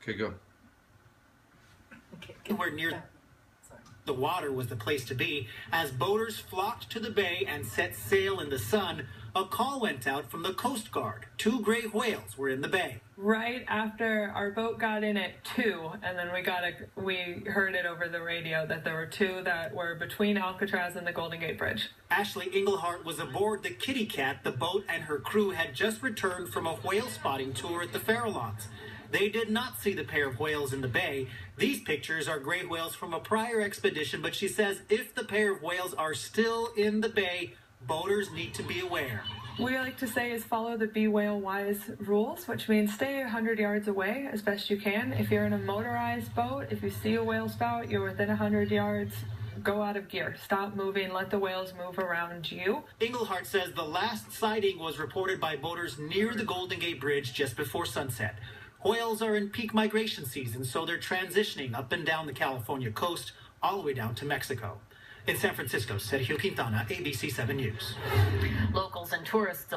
Okay, go. We're near the water was the place to be. As boaters flocked to the bay and set sail in the sun, a call went out from the Coast Guard. 2 gray whales were in the bay. Right after our boat got in at 2, and then we heard it over the radio that there were 2 that were between Alcatraz and the Golden Gate Bridge. Ashley Englehart was aboard the Kitty Cat. The boat and her crew had just returned from a whale spotting tour at the Farallones. They did not see the pair of whales in the bay. These pictures are gray whales from a prior expedition, but she says if the pair of whales are still in the bay, boaters need to be aware. We like to say is follow the Be Whale Wise rules, which means stay 100 yards away as best you can. If you're in a motorized boat, if you see a whale spout, you're within 100 yards, go out of gear. Stop moving, let the whales move around you. Englehart says the last sighting was reported by boaters near the Golden Gate Bridge just before sunset. Whales are in peak migration season, so they're transitioning up and down the California coast, all the way down to Mexico. In San Francisco, Sergio Quintana, ABC 7 News. Locals and tourists